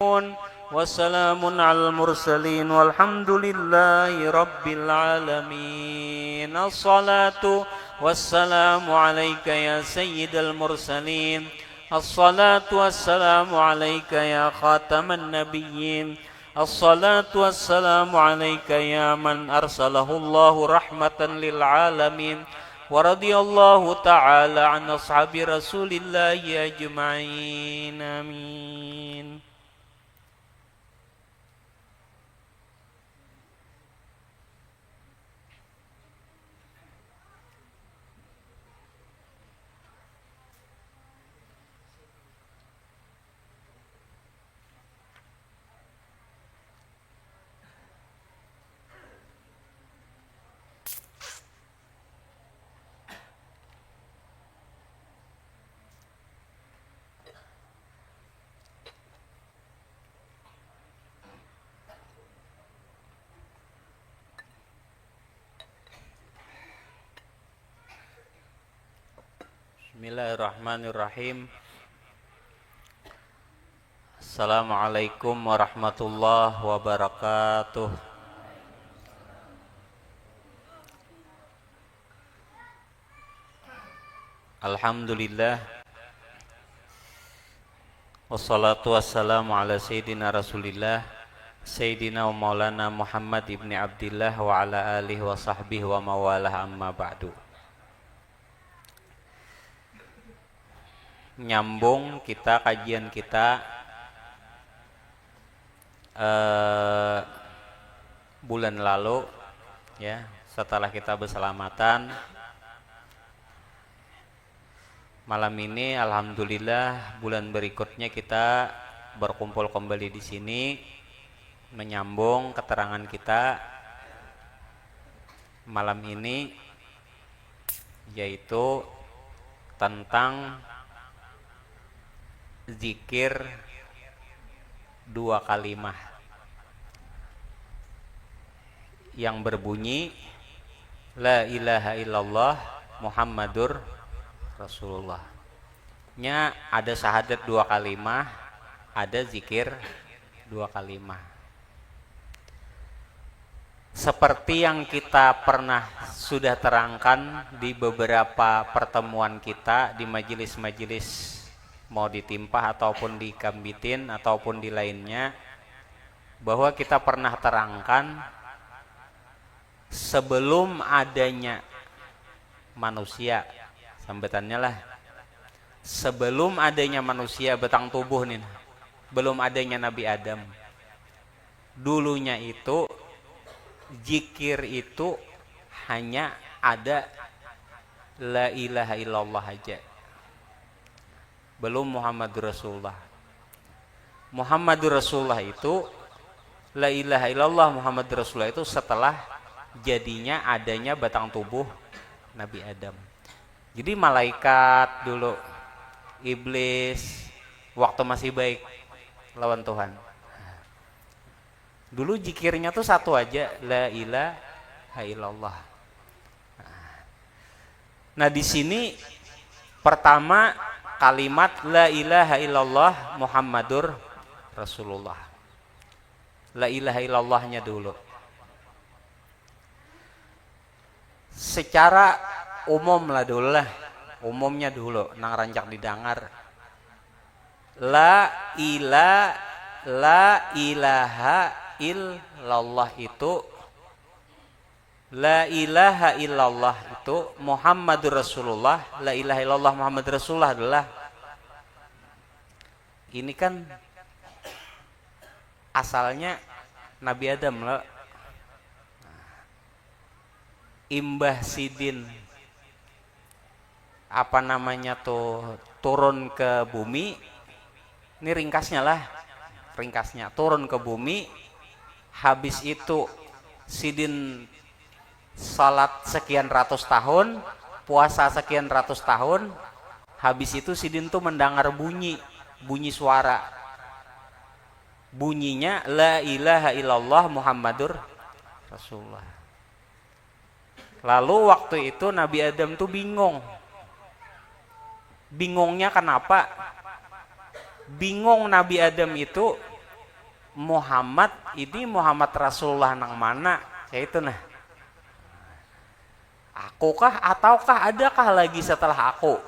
وسلام على المرسلين والحمد لله رب العالمين. الصلاة والسلام عليك يا سيد المرسلين. الصلاة والسلام عليك يا خاتم النبيين. الصلاة والسلام عليك يا من أرسله الله رحمة للعالمين. ورضي الله تعالى عن أصحاب رسول الله أجمعين. آمين. Bismillahirrahmanirrahim. Assalamualaikum warahmatullahi wabarakatuh. Alhamdulillah. Wassalatu wassalamu ala sayyidina Rasulillah Sayyidina wa maulana Muhammad ibni Abdillah wa ala alihi wa sahbihi wa mawalah, amma ba'du. Nyambung kita kajian kita bulan lalu ya, setelah kita berselamatan. Malam ini alhamdulillah bulan berikutnya kita berkumpul kembali di sini menyambung keterangan kita malam ini, yaitu tentang zikir dua kalimah yang berbunyi la ilaha illallah Muhammadur Rasulullah. Nya ada syahadat dua kalimah, ada zikir dua kalimah. Seperti yang kita pernah sudah terangkan di beberapa pertemuan kita di majelis-majelis, mau ditimpah ataupun dikambitin ataupun di lainnya, bahwa kita pernah terangkan sebelum adanya manusia, sambetannya lah, sebelum adanya manusia betang tubuh nih, belum adanya Nabi Adam, dulunya itu zikir itu hanya ada la ilaha illallah aja, belum Muhammadur Rasulullah. Muhammadur Rasulullah itu, la ilaha illallah Muhammadur Rasulullah itu setelah jadinya adanya batang tubuh Nabi Adam. Jadi malaikat dulu, iblis waktu masih baik lawan Tuhan, dulu zikirnya tuh satu aja, la ilaha illallah. Nah di sini pertama kalimat la ilaha illallah Muhammadur Rasulullah. La ilaha illallahnya dulu. Secara umum lah dulu lah. Umumnya dulu nang rancak didengar. La ilaha illallah itu, la ilaha illallah itu Muhammadur Rasulullah. La ilaha illallah Muhammadur Rasulullah adalah, ini kan asalnya Nabi Adam lah, imbah sidin apa namanya tuh turun ke bumi. Ini ringkasnya lah, ringkasnya turun ke bumi, habis itu sidin salat sekian ratus tahun, puasa sekian ratus tahun, habis itu sidin tuh mendengar bunyi suara, bunyinya la ilaha illallah Muhammadur Rasulullah. Lalu waktu itu Nabi Adam tuh bingung. Bingungnya kenapa? Bingung Nabi Adam itu Muhammad ini Muhammad Rasulullah nang mana? Ya itu nah. Akukah ataukah adakah lagi setelah aku?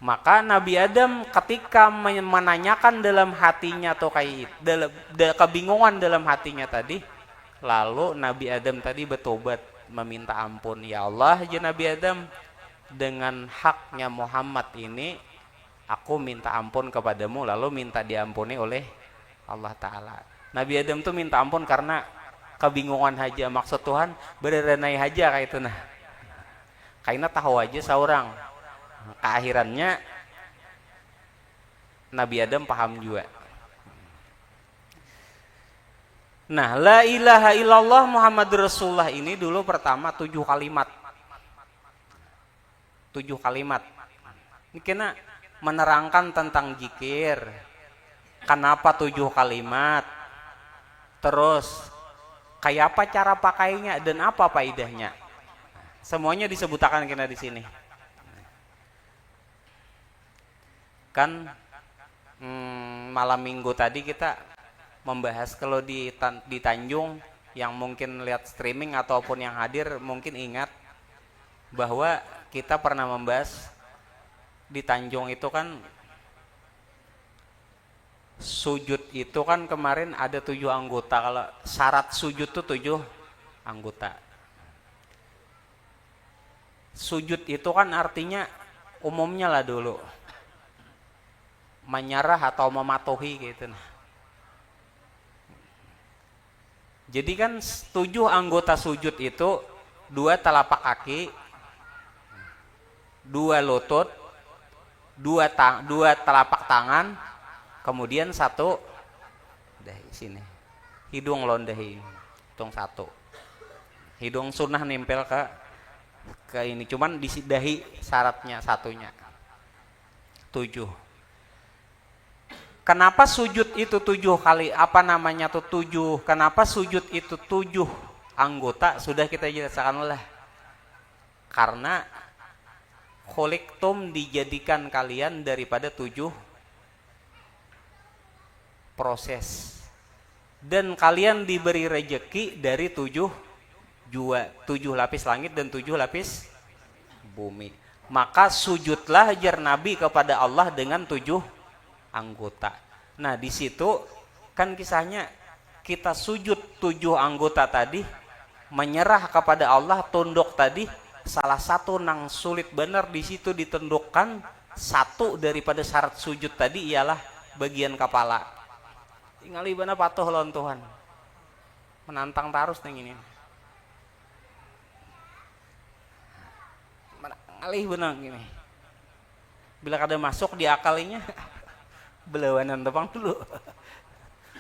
Maka Nabi Adam ketika menanyakan dalam hatinya atau kayak dalam kebingungan dalam hatinya tadi, lalu Nabi Adam tadi bertobat meminta ampun. Ya Allah, ya Nabi Adam, dengan haknya Muhammad ini aku minta ampun kepadamu, lalu minta diampuni oleh Allah Ta'ala. Nabi Adam tuh minta ampun karena kebingungan aja, maksud Tuhan berenai aja kayak itu nah. Karena tahu aja seorang keakhirannya Nabi Adam paham juga. Nah, la ilaha illallah Muhammadur Rasulullah ini dulu pertama 7 kalimat. 7 kalimat. Ini kena menerangkan tentang zikir. Kenapa 7 kalimat? Terus kayak apa cara pakainya dan apa faedahnya? Semuanya disebutkan kena di sini. Kan malam minggu tadi kita membahas kalau di Tanjung, yang mungkin lihat streaming ataupun yang hadir mungkin ingat bahwa kita pernah membahas di Tanjung itu kan sujud itu kan kemarin ada 7 anggota. Kalau syarat sujud itu 7 anggota. Sujud itu kan artinya umumnya lah dulu menyerah atau mematuhi gitu. Jadi kan 7 anggota sujud itu 2 telapak kaki, 2 lutut, 2 telapak tangan, kemudian 1 dahi sini. Hidung londahi, hitung 1. Hidung sunnah nempel ke ini, cuman di dahi syaratnya satunya. 7. Kenapa sujud itu 7 kali? Apa namanya tuh 7? Kenapa sujud itu 7 anggota? Sudah kita jelaskan lah. Karena khuliqtum dijadikan kalian daripada 7 proses. Dan kalian diberi rejeki dari 7 jua, 7 lapis langit dan 7 lapis bumi. Maka sujudlah jar Nabi kepada Allah dengan 7 anggota. Nah, di situ kan kisahnya kita sujud 7 anggota tadi, menyerah kepada Allah, tunduk tadi, salah satu nang sulit benar di situ ditundukkan, satu daripada syarat sujud tadi ialah bagian kepala. Tinggal ibana patuh lawan Tuhan. Menantang tarus nang ini. Ngalih benang gini. Bila kada masuk di akalinya belawanan tepang dulu.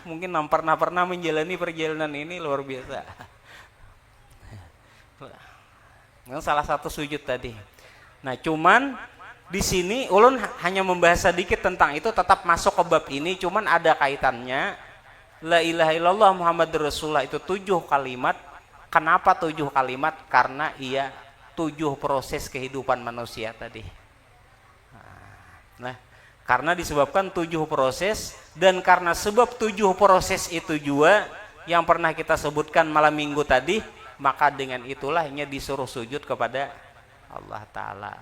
Mungkin pernah menjalani perjalanan ini luar biasa. Yang salah satu sujud tadi. Nah, cuman di sini ulun hanya membahas sedikit tentang itu, tetap masuk ke bab ini, cuman ada kaitannya. La ilaha illallah Muhammadur Rasulullah itu 7 kalimat. Kenapa 7 kalimat? Karena ia 7 proses kehidupan manusia tadi. Nah, karena disebabkan 7 proses, dan karena sebab 7 proses itu juga yang pernah kita sebutkan malam minggu tadi, maka dengan itulah ia disuruh sujud kepada Allah Ta'ala.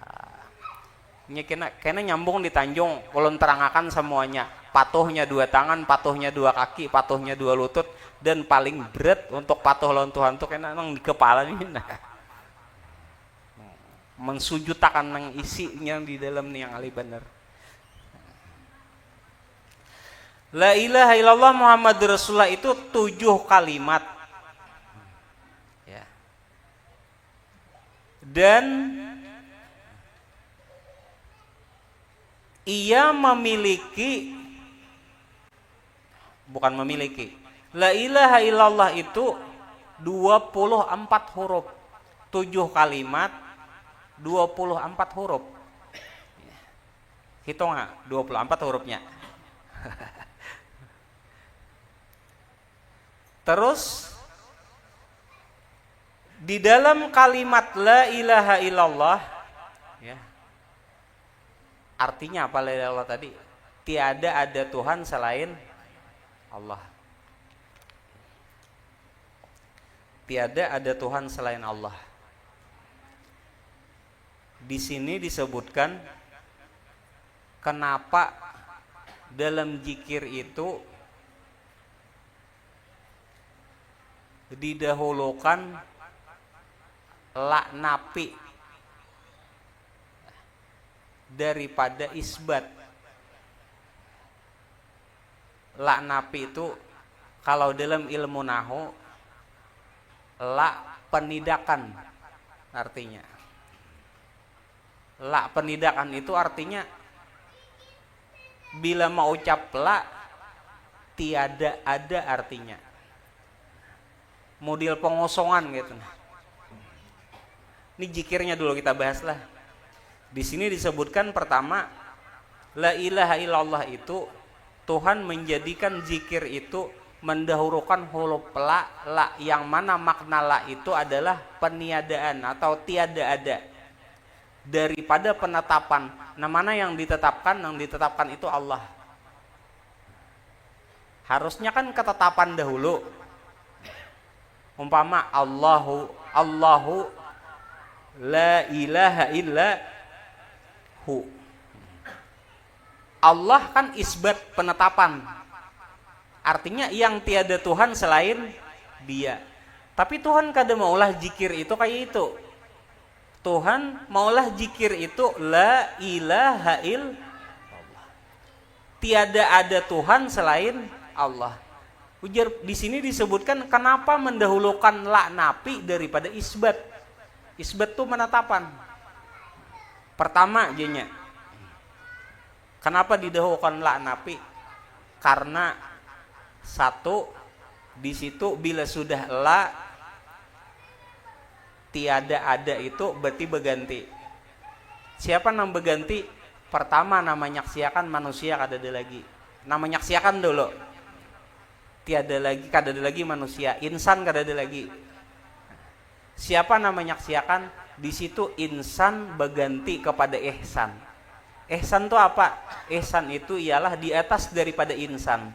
Ini kena nyambung di Tanjung, ulun terangkan semuanya. Patuhnya 2 tangan, patuhnya 2 kaki, patuhnya 2 lutut, dan paling berat untuk patuh lawan Tuhan itu kena nang di kepala ini. Nah, mensujudkan nang isinya di dalam nih yang ali bener. La ilaha illallah Muhammadur Rasulullah itu 7 kalimat. Ya. Dan ia memiliki, bukan memiliki. La ilaha illallah itu 24 huruf. 7 kalimat 24 huruf. Hitung nggak 24 hurufnya. Terus di dalam kalimat la ilaha illallah, ya, artinya apa la ilaha illallah tadi? tiada ada Tuhan selain Allah. Tiada ada Tuhan selain Allah. Di sini disebutkan kenapa dalam zikir itu didahulukan la nafi daripada isbat. La nafi itu kalau dalam ilmu nahwu la penidakan artinya. La penidakan itu artinya bila mau ucap la tiada ada artinya. Model pengosongan gitu. Ini zikirnya dulu kita bahas lah. Di sini disebutkan pertama la ilaha illallah itu Tuhan menjadikan zikir itu mendahulukan huruf la yang mana makna la itu adalah peniadaan atau tiada ada daripada penetapan. Nah, mana yang ditetapkan? Yang ditetapkan itu Allah. Harusnya kan ketetapan dahulu. Umpama Allahu la ilaha illa hu. Allah kan isbat penetapan. Artinya yang tiada Tuhan selain Dia. Tapi Tuhan kada maulah zikir itu kayak itu. Tuhan maulah zikir itu la ilaha illallah. Tiada ada Tuhan selain Allah. Ujar di sini disebutkan kenapa mendahulukan la nafi daripada isbat. Isbat itu penetapan. Pertama jadinya. Kenapa didahulukan la nafi? Karena satu di situ bila sudah la tiada ada itu berarti berganti. Siapa yang berganti? Pertama nama nyaksiakan manusia kada ada lagi. Nama nyaksiakan dulu. Tiada lagi, kada ada lagi manusia. Insan kada ada lagi. Siapa nama nyaksiakan? Di situ insan berganti kepada ihsan. Ihsan itu apa? Ihsan itu ialah di atas daripada insan.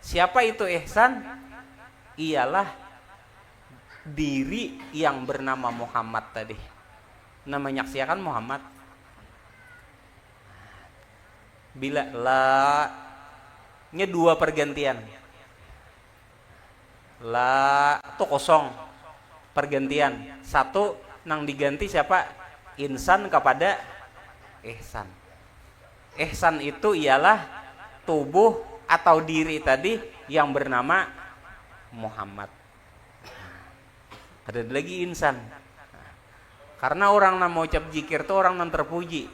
Siapa itu ihsan? Ialah diri yang bernama Muhammad tadi. Nama nyaksiakan Muhammad. Bila la nya dua pergantian. La itu kosong pergantian. Satu nang diganti siapa? Insan kepada ihsan. Ihsan itu ialah tubuh atau diri tadi yang bernama Muhammad. Ada lagi insan. Karena orang yang mau ucap zikir itu orang yang terpuji.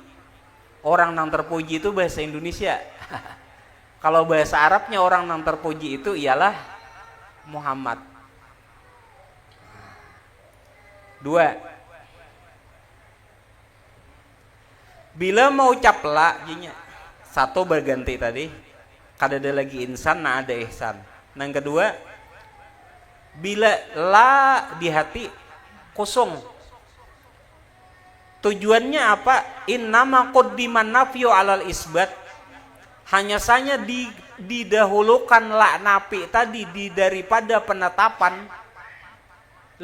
Orang yang terpuji itu bahasa Indonesia. Kalau bahasa Arabnya orang yang terpuji itu ialah Muhammad. Dua. Bila mau ucap la, satu berganti tadi. Kada ada lagi insan, nah ada ihsan. Nah, yang kedua, bila la di hati kosong. Tujuannya apa? Innama quddiman nafyu alal isbat. Hanya saja didahulukan la nafi tadi daripada penetapan.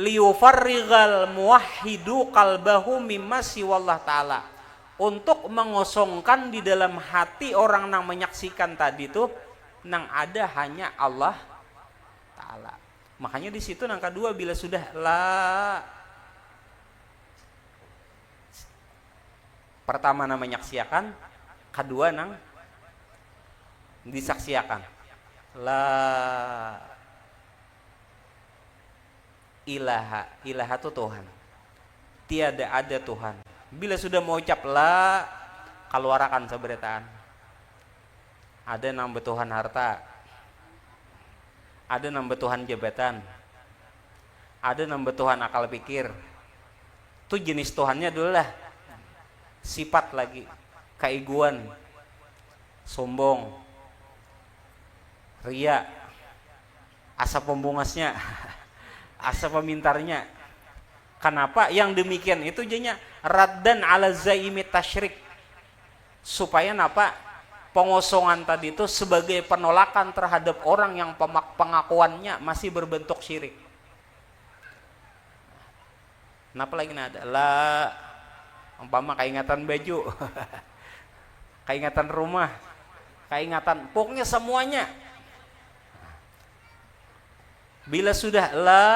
Liyufarrighal muwahhidu qalbahu mimma siwallah ta'ala. Untuk mengosongkan di dalam hati orang yang menyaksikan tadi tuh nang ada hanya Allah Ta'ala. Makanya di situ yang kedua bila sudah la pertama nama menyaksikan, kedua nang disaksiakan. La ilaha, ilaha itu Tuhan. Tiada ada Tuhan. Bila sudah mau ucap la, keluarkan seberitaan. Ada nang betuhan harta, ada nang betuhan jabatan, ada nang betuhan akal pikir. Itu jenis Tuhannya dulu lah. Sifat lagi, keiguan, sombong, ria, asa pembungasnya, asa pemintarnya. Kenapa? Yang demikian itu jadinya raddan ala zaimi tasyrik. Supaya apa? pengosongan tadi itu sebagai penolakan terhadap orang yang pengakuannya masih berbentuk syirik. Kenapa lagi ada la umpama keingatan baju, keingatan rumah, keingatan pokoknya semuanya. Bila sudah la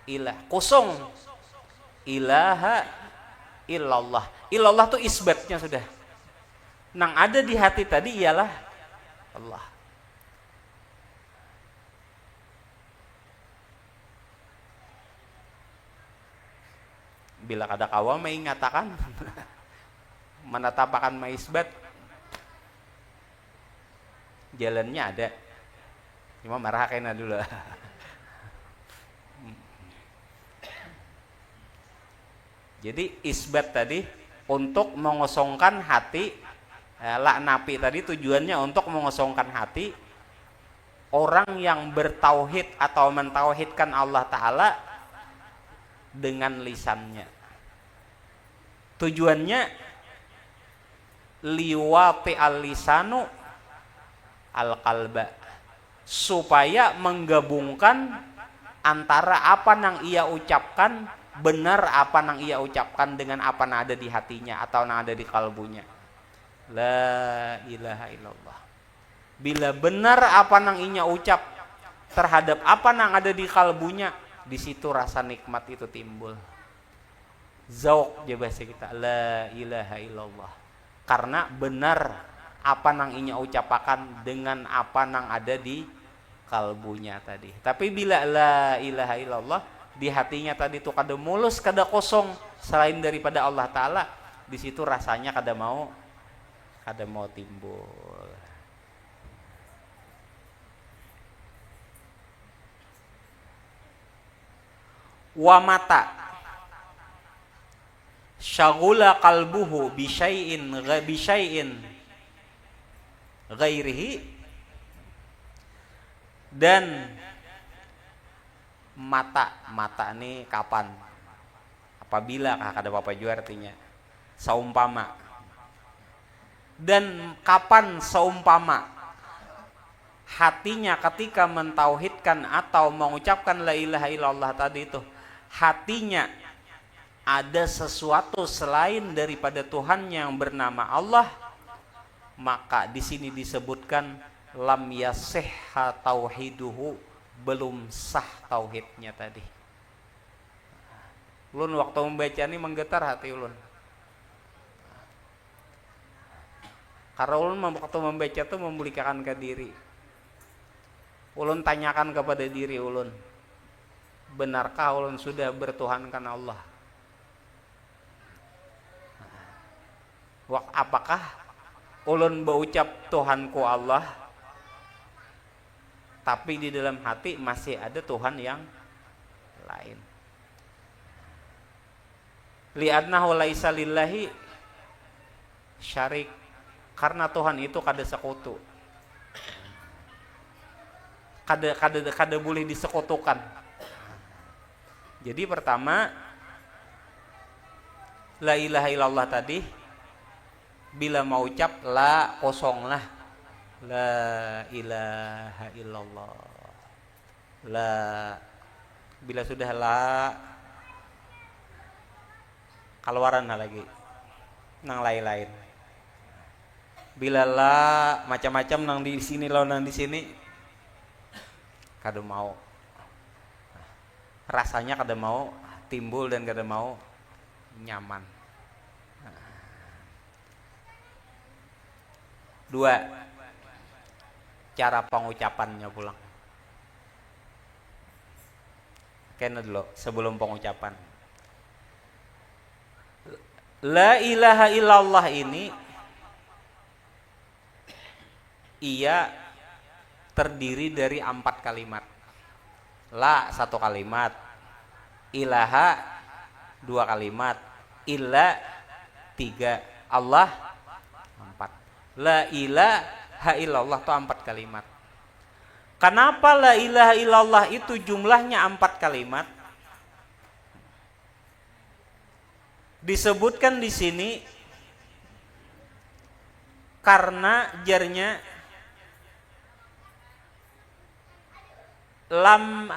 ilah kosong ilaha illallah, illallah tuh isbatnya sudah. Nang ada di hati tadi ialah Allah. Bila kada kawa may ngatakan menatapakan maisbat, jalannya ada, cuma marah kena dulu. Jadi isbat tadi untuk mengosongkan hati, laknapi tadi tujuannya untuk mengosongkan hati orang yang bertauhid atau mentauhidkan Allah Ta'ala dengan lisannya. Tujuannya liwati al-lisanu al-qalba, supaya menggabungkan antara apa yang ia ucapkan, benar apa yang ia ucapkan dengan apa yang ada di hatinya atau yang ada di kalbunya. La ilaha illallah. Bila benar apa yang ia ucap terhadap apa yang ada di kalbunya, di situ rasa nikmat itu timbul. Zauq je bahasa kita, la ilaha illallah. Karena benar apa yang ia ucapkan dengan apa yang ada di kalbunya tadi. Tapi bila la ilaha illallah di hatinya tadi itu kada mulus, kada kosong selain daripada Allah Ta'ala, di situ rasanya kada mau timbul. Wa mata syagula qalbuhu bisyai'in ghairihi, dan mata ini kapan, apabila kada apa juga artinya saumpama, dan kapan saumpama hatinya ketika mentauhidkan atau mengucapkan la ilaha illallah tadi itu, hatinya ada sesuatu selain daripada Tuhan yang bernama Allah, maka di sini disebutkan lam yasihha tauhiduhu, belum sah tauhidnya tadi. Ulun waktu membaca ini menggetar hati ulun. Karena ulun waktu membaca itu memulihkan ke diri. Ulun tanyakan kepada diri ulun, benarkah ulun sudah bertuhankan Allah? Apakah ulun berucap Tuhanku Allah, tapi di dalam hati masih ada Tuhan yang lain? Li'annahu laisa lillahi syarik, karena Tuhan itu kada sekutu, kada boleh disekutukan. Jadi pertama la ilaha illallah tadi bila mau ucap la kosong lah, la ilaha illallah, la. Bila sudah la keluaran lagi nang lain-lain. Bila la macam-macam nang di sini lo nang di sini, kada mau, rasanya kada mau timbul dan kada mau nyaman. Dua, cara pengucapannya pulang. Kena dulu sebelum pengucapan. La ilaha illallah ini ia terdiri dari 4 kalimat. La 1 kalimat, ilaha 2 kalimat, illa 3, Allah 4. La ilaha illallah itu 4 kalimat. Kenapa la ilaha illallah itu jumlahnya 4 kalimat? Disebutkan di sini karena jarnya lam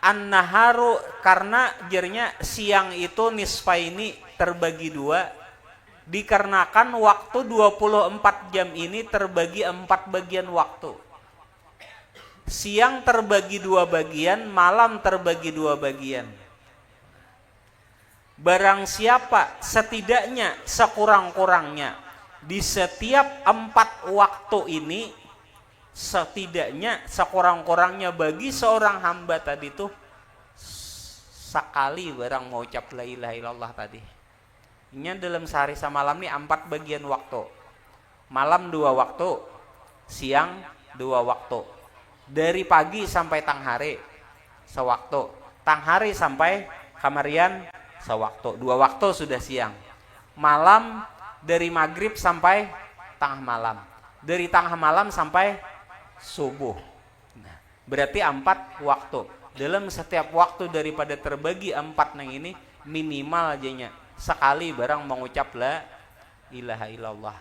an-naharu, karena jarnya siang itu nisfaini terbagi dua, dikarenakan waktu 24 jam ini terbagi 4 bagian waktu. Siang terbagi 2 bagian, malam terbagi 2 bagian. Barang siapa setidaknya sekurang-kurangnya di setiap 4 waktu ini, setidaknya sekurang-kurangnya bagi seorang hamba tadi tuh sekali barang mau ucap la ilaha illallah tadi. Ini dalam sehari semalam nih 4 bagian waktu. Malam 2 waktu, siang 2 waktu. Dari pagi sampai tang hari sewaktu, tang hari sampai kamarian sewaktu. 2 waktu sudah siang. Malam dari maghrib sampai tengah malam. Dari tengah malam sampai subuh. Nah, berarti 4 waktu. Dalam setiap waktu daripada terbagi 4 nang ini, minimal ajanya sekali barang mengucap la ilaha illallah.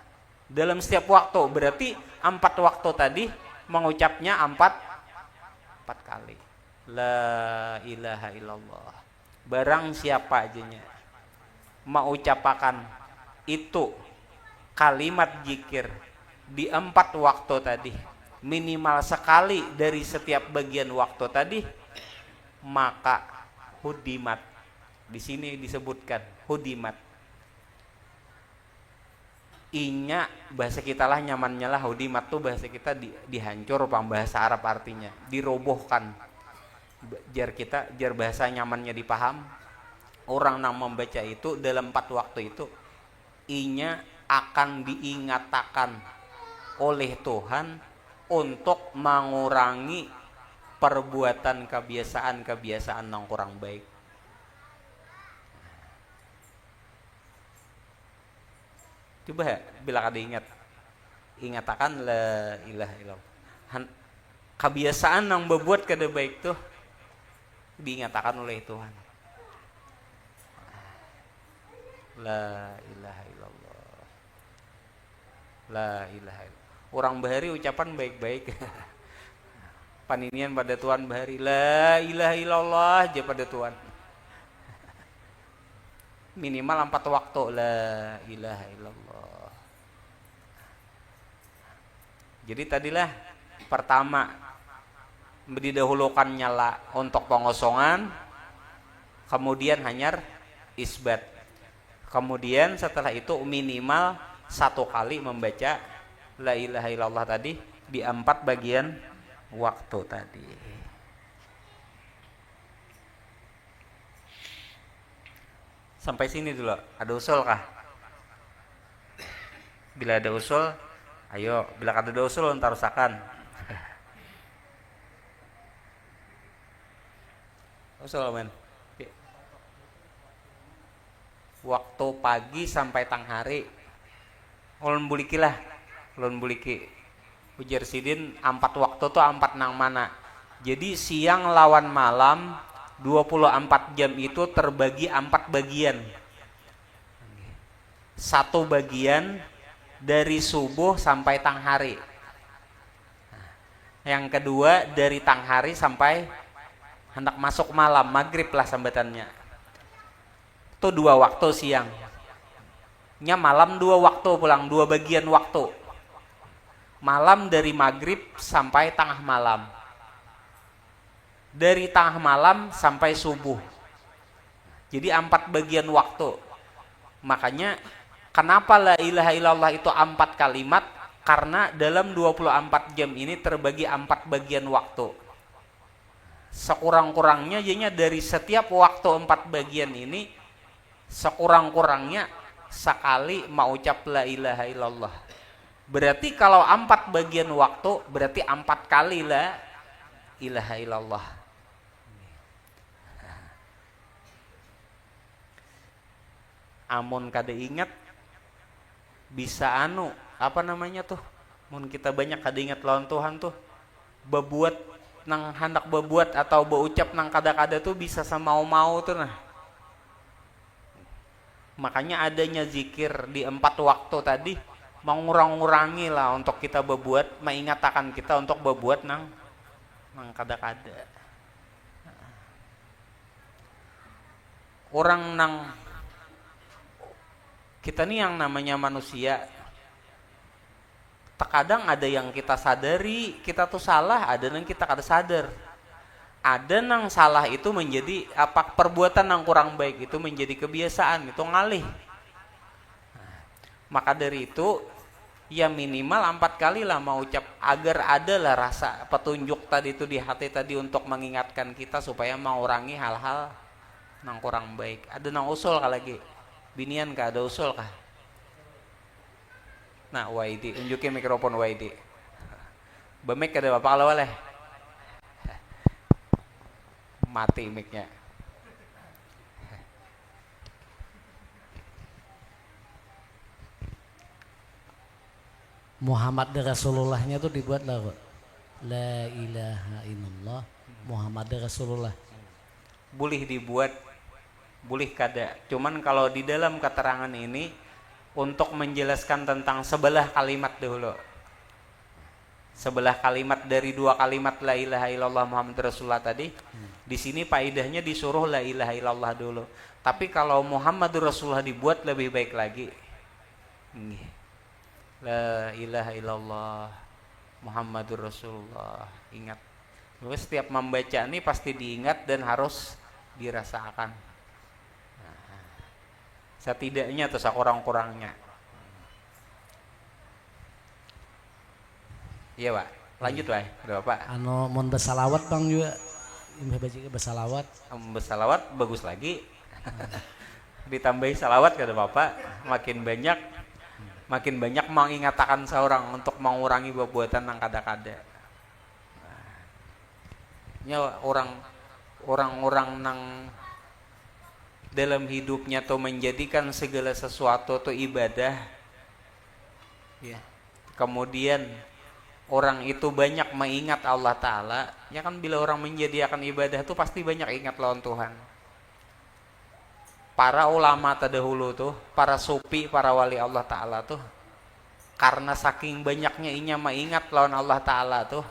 Dalam setiap waktu, berarti 4 waktu tadi mengucapnya 4 kali la ilaha illallah. Barang siapa ajanya mengucapkan itu kalimat zikir di 4 waktu tadi, minimal sekali dari setiap bagian waktu tadi, maka hudimat, di sini disebutkan hudimat. Inya bahasa kita lah nyamannya lah, hudimat tuh bahasa kita dihancur, bahasa Arab artinya dirobohkan. Jar bahasa nyamannya dipaham. Orang yang membaca itu dalam 4 waktu itu, inya akan diingatkan oleh Tuhan untuk mengurangi perbuatan kebiasaan yang kurang baik. Coba ya, bila ada ingatakan la ilaha illallah. Kebiasaan yang berbuat kada baik tuh diingatakan oleh Tuhan. La ilaha illallah. La ilaha illallah. Orang bahari ucapan baik-baik. Paninian pada Tuhan bahari la ilaha illallah aja pada Tuhan. Minimal 4 waktu la ilaha illallah. Jadi tadilah pertama didahulukan nyala untuk pengosongan, kemudian hanyar isbat. Kemudian setelah itu minimal 1 kali membaca la ilaha illallah tadi di 4 bagian waktu tadi. Sampai sini dulu. Ada usul kah? Bila ada usul, ayo. Bila ada usul, entar usahakan. Usul men. Waktu pagi sampai tang hari. Ulun buliki lah. Ulun buliki. Ujar sidin 4 waktu tuh 4 nang mana. Jadi siang lawan malam 24 jam itu terbagi 4 bagian. 1 bagian dari subuh sampai tang hari. Yang kedua dari tang hari sampai hendak masuk malam, maghrib lah sambatannya. Itu 2 waktu siang. Nya malam 2 waktu pulang, 2 bagian waktu. Malam dari maghrib sampai tengah malam. Dari tengah malam sampai subuh. Jadi 4 bagian waktu. Makanya kenapa la ilaha illallah itu 4 kalimat? Karena dalam 24 jam ini terbagi 4 bagian waktu. Sekurang-kurangnya jadinya dari setiap waktu 4 bagian ini, sekurang-kurangnya sekali mau ucap la ilaha illallah. Berarti kalau 4 bagian waktu berarti 4 kali la ilaha illallah. Amun kada ingat bisa apa namanya tuh, mun kita banyak kada ingat lawan Tuhan tuh, bebuat nang hendak bebuat atau berucap nang kada-kada tuh bisa sama-mau tuh nah. Makanya adanya zikir di 4 waktu tadi mengurang-urangi lah untuk kita berbuat, mengingatkan kita untuk berbuat nang kada-kada. Orang nang kita nih yang namanya manusia, terkadang ada yang kita sadari kita tuh salah, ada yang kita kada sadar. Ada nang salah itu menjadi apa, perbuatan yang kurang baik itu menjadi kebiasaan, itu ngalih. Maka dari itu ya minimal 4 kali lah mau ucap, agar ada lah rasa petunjuk tadi itu di hati tadi untuk mengingatkan kita supaya mengurangi hal-hal nang kurang baik. Ada nang usul kah lagi? Binian kah, ada usul kah? Nah, Waidi, unjukin mikrofon Waidi. Bemek ada bapak kalau boleh. Mati mic-nya. Muhammad Rasulullahnya tuh dibuat lah, la ilaha illallah Muhammad Rasulullah. Boleh dibuat, boleh kada. Cuman kalau di dalam keterangan ini untuk menjelaskan tentang sebelah kalimat dulu. Sebelah kalimat dari 2 kalimat la ilaha illallah Muhammad Rasulullah tadi. Di sini faedahnya disuruh la ilaha illallah dulu. Tapi kalau Muhammad Rasulullah dibuat lebih baik lagi. La ilaha illallah Muhammadur Rasulullah. Ingat. Lalu setiap membaca ini pasti diingat dan harus dirasakan. Nah, setidaknya atau sekurang-kurangnya. Iya Pak, lanjut Pak. Udah Pak. Mau bersalawat Bang juga. Baca bersalawat. Bersalawat bagus lagi. Ditambahi salawat kata Bapak, makin banyak mengingatkan seorang untuk mengurangi perbuatan yang kada-kada. Ya orang-orang nang dalam hidupnya tuh menjadikan segala sesuatu tuh ibadah. Ya. Kemudian orang itu banyak mengingat Allah Ta'ala. Ya kan bila orang menjadikan ibadah tuh pasti banyak ingat lawan Tuhan. Para ulama terdahulu tuh, para sufi, para wali Allah Ta'ala tuh, karena saking banyaknya inya mengingat lawan Allah Ta'ala tuh,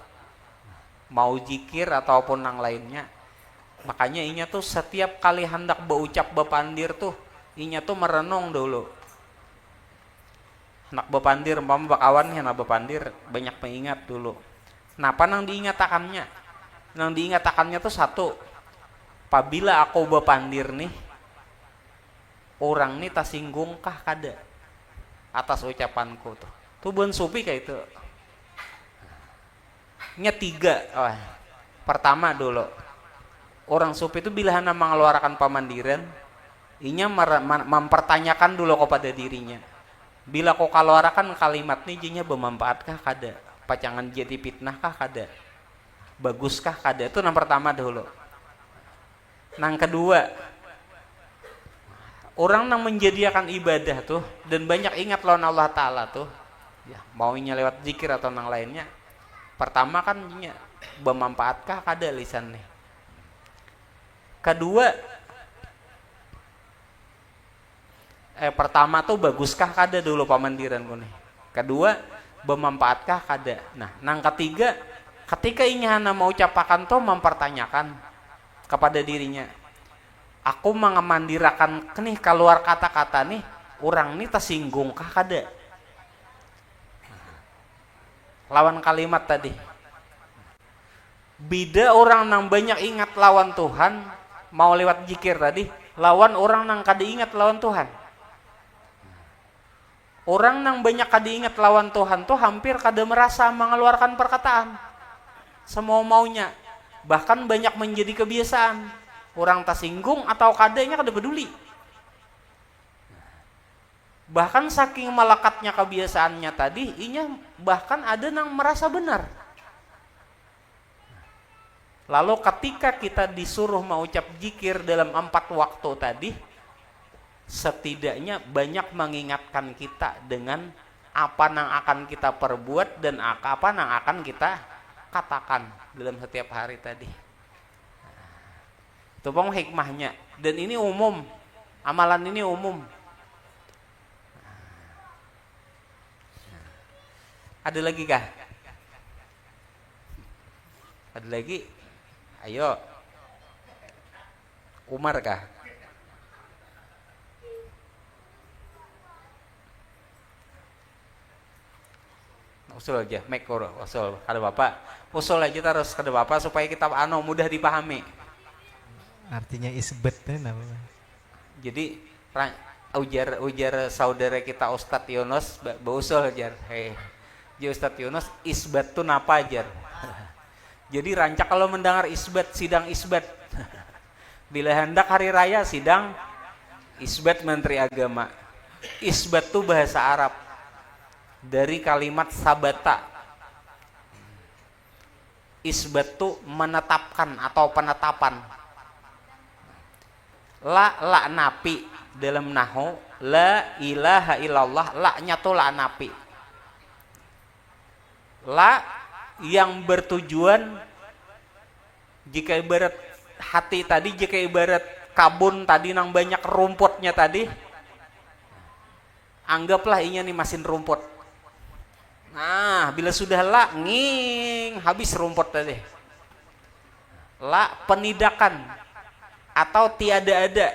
mau zikir ataupun yang lainnya, makanya inya tuh setiap kali hendak berucap bepandir tuh, inya tuh merenung dulu. Hendak bepandir, umpama bakawan hendak bepandir, banyak mengingat dulu. Napa nang diingatakannya? Nang diingatakannya tuh satu, apabila aku bepandir nih, orang nih tersinggung kah kada atas ucapanku tuh. Tuh bun supi kayak itu. Nya 3. Pertama dulu, orang sufi itu bila hendak mengeluarkan pemandiran, inya mempertanyakan dulu kepada dirinya. Bila kau keluarkan kalimat nih jinya bermanfaatkah kada? Pacangan jadi fitnahkah kada? Baguskah kada? Itu yang pertama dulu. Yang kedua, orang yang menjadikan ibadah tuh dan banyak ingat lawan Allah Ta'ala tuh, ya, maunya lewat zikir atau yang lainnya, pertama kan bermanfaatkah kada lisan nih. Kedua, pertama tuh baguskah kada dulu pamandiran ku nih. Kedua, bermanfaatkah kada. Nah, yang ketiga, ketika inya mau ucapakan tuh mempertanyakan kepada dirinya, aku mengemandirakan nih keluar kata-kata nih, orang nih tersinggung kah kada? Lawan kalimat tadi. Beda orang nang banyak ingat lawan Tuhan, mau lewat zikir tadi, lawan orang nang kada ingat lawan Tuhan. Orang nang banyak kada ingat lawan Tuhan tuh hampir kada merasa mengeluarkan perkataan semau maunya, bahkan banyak menjadi kebiasaan. Orang tersinggung atau kadanya kada peduli. Bahkan saking melekatnya kebiasaannya tadi, inya bahkan ada nang merasa benar. Lalu ketika kita disuruh mengucap zikir dalam 4 waktu tadi, setidaknya banyak mengingatkan kita dengan apa yang akan kita perbuat dan apa yang akan kita katakan dalam setiap hari tadi. Itu pun hikmahnya, dan ini umum, amalan ini umum. Ada lagi kah? Ada lagi? Ayo. Umar kah? Usul aja, make usul. Kada bapak, usul aja terus kada bapak supaya kita mudah dipahami. Artinya isbat apa? Jadi ujar saudara kita Ustadz Yunus beusul ajar. Hei, Ustadz Yunus isbat tuh napa ajar? Jadi rancak kalau mendengar isbat, sidang isbat. Bila hendak hari raya sidang isbat Menteri Agama. Isbat tuh bahasa Arab. Dari kalimat sabata. Isbat tuh menetapkan atau penetapan. La napi dalam nahu, la ilaha illallah, la-nya tuh la napi. La yang bertujuan, jika ibarat hati tadi, jika ibarat kabun tadi nang banyak rumputnya tadi, anggaplah inya nih mesin rumput. Nah, bila sudah la nging, habis rumput tadi. La penidakan atau tiada ada,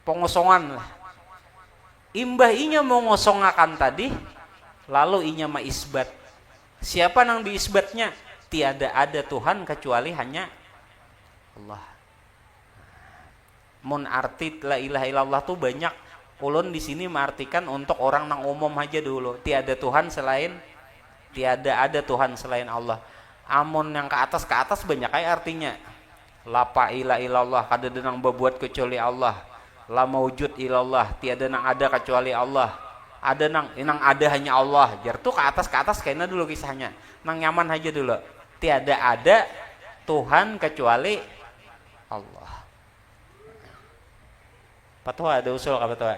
pengosongan. Imbah inya mau ngosongakan tadi, lalu inya ma isbat. Siapa nang diisbatnya? Tiada ada Tuhan kecuali hanya Allah. Mun arti la ilaha illallah tuh banyak. Ulun di sini mengartikan untuk orang nang umum aja dulu. Tiada Tuhan selain, tiada ada Tuhan selain Allah. Amun yang ke atas banyak kayak artinya. La ilaha illallah, kada ada nang berbuat kecuali Allah. La maujud illallah, tiada nang ada kecuali Allah. Ada nang ada hanya Allah. Jar tuh ke atas kayaknya dulu kisahnya. Nang nyaman aja dulu. Tiada ada Tuhan kecuali Allah. Patwa ada usul apa patwa?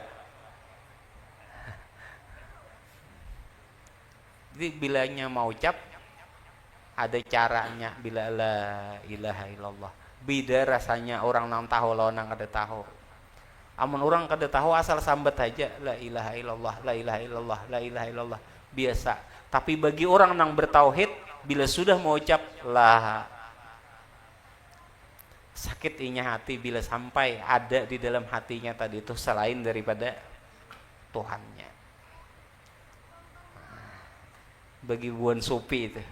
Jadi bilanya mau ucap ada caranya. Bila la ilaha illallah, beda rasanya orang nang tahu lawan nang kada tahu. Amun orang kada tahu asal sambat aja la ilaha illallah, la ilaha illallah, la ilaha illallah, biasa. Tapi bagi orang nang bertauhid, bila sudah mau ucap la, sakit inya hati bila sampai ada di dalam hatinya tadi itu selain daripada Tuhannya. Bagi buan supi itu.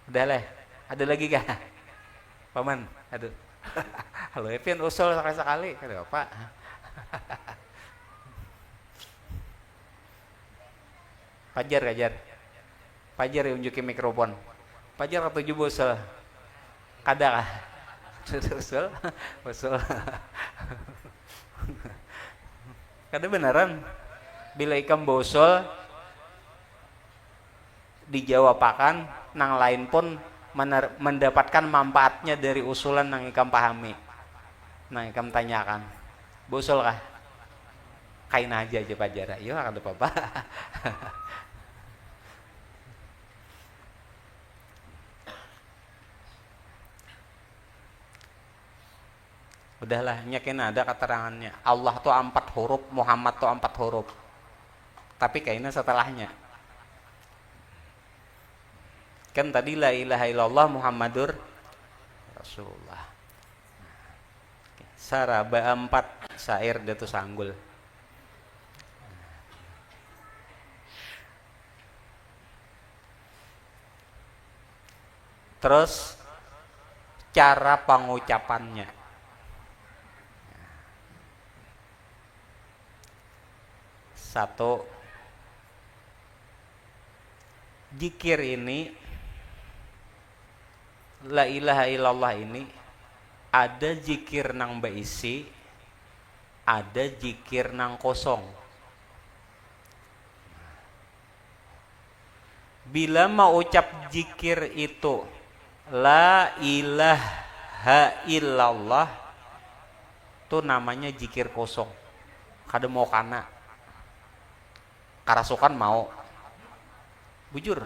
Udah lah, ada lagi kah? Paman, aduh. Halo, Epian usul sekali-sekali. Ada apa? Pajar yang unjukin mikrofon. Pajar atau tujuh usul? Kada kah? Usul. Kada beneran. Bila ikam bosul dijawabakan, nang lain pun mendapatkan manfaatnya dari usulan nang ikam pahami, nang ikam tanyakan. Bosul kah? Kain aja pajar. Yo kada apa-apa. Udahlah, nyakin ada keterangannya. Allah tuh 4 huruf, Muhammad tuh 4 huruf. Tapi kayaknya setelahnya. Kan tadi la ilaha illallah Muhammadur Rasulullah. Saraba 4 syair dia tuh sanggul. Terus cara pengucapannya. Satu, zikir ini, la ilaha illallah ini, ada zikir nang berisi, ada zikir nang kosong. Bila mau ucap zikir itu la ilaha illallah, itu namanya zikir kosong. Kada mau kana karasukan mau bujur.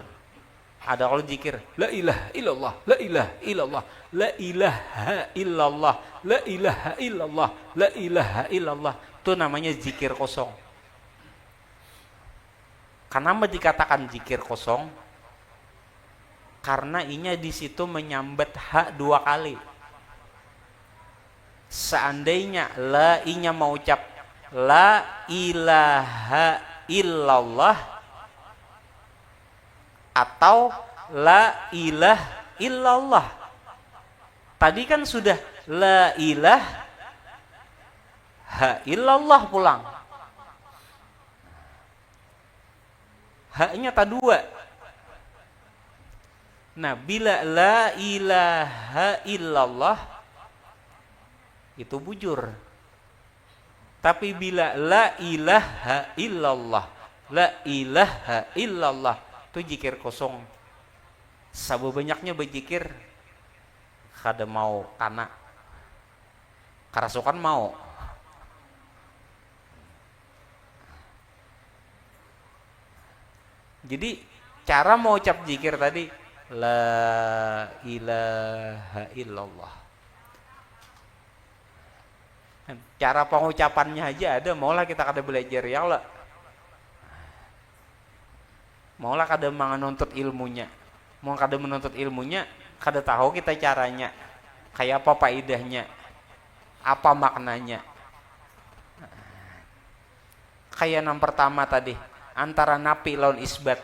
Ada kalau zikir la ilaha illallah, la ilaha illallah, la ilaha illallah, la ilaha illallah, la ilaha illallah, Itu namanya zikir kosong. Kenapa dikatakan zikir kosong? Karena inya di situ menyambat hak 2 kali. Seandainya la inya mau ucap la ilaha illallah atau la ilaha illallah. Tadi kan sudah la ilaha illallah pulang. Haknya tak 2. Nah, bila la ilaha illallah itu bujur. Tapi bila la ilaha illallah, la ilaha illallah, itu zikir kosong. Sabu banyaknya berzikir kada mau kana. Karasukan mau. Jadi cara mau ucap zikir tadi la ilaha illallah. Cara pengucapannya aja ada, maulah kita kada belajar ya Allah. Maulah kada menuntut ilmunya. Mau kada menuntut ilmunya, kada tahu kita caranya. Kayak apa faedahnya? Apa maknanya? Kayak yang pertama tadi, antara napi lawan isbat.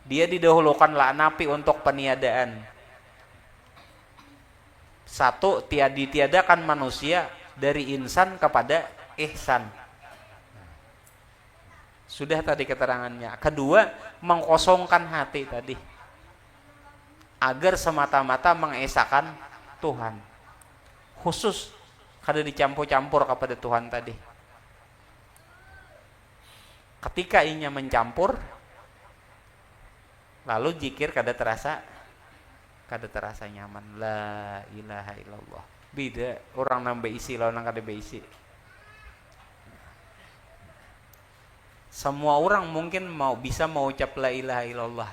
Dia didahulukan la napi untuk peniadaan. Satu, ditiadakan manusia dari insan kepada ihsan. Sudah tadi keterangannya. Kedua, mengkosongkan hati tadi. Agar semata-mata mengesahkan Tuhan. Khusus kada dicampur-campur kepada Tuhan tadi. Ketika inya mencampur, lalu zikir kada terasa nyaman. La ilaha illallah. Beda orang nambah isi lawan kada beisi. Semua orang mungkin bisa mau ucap la ilaha illallah.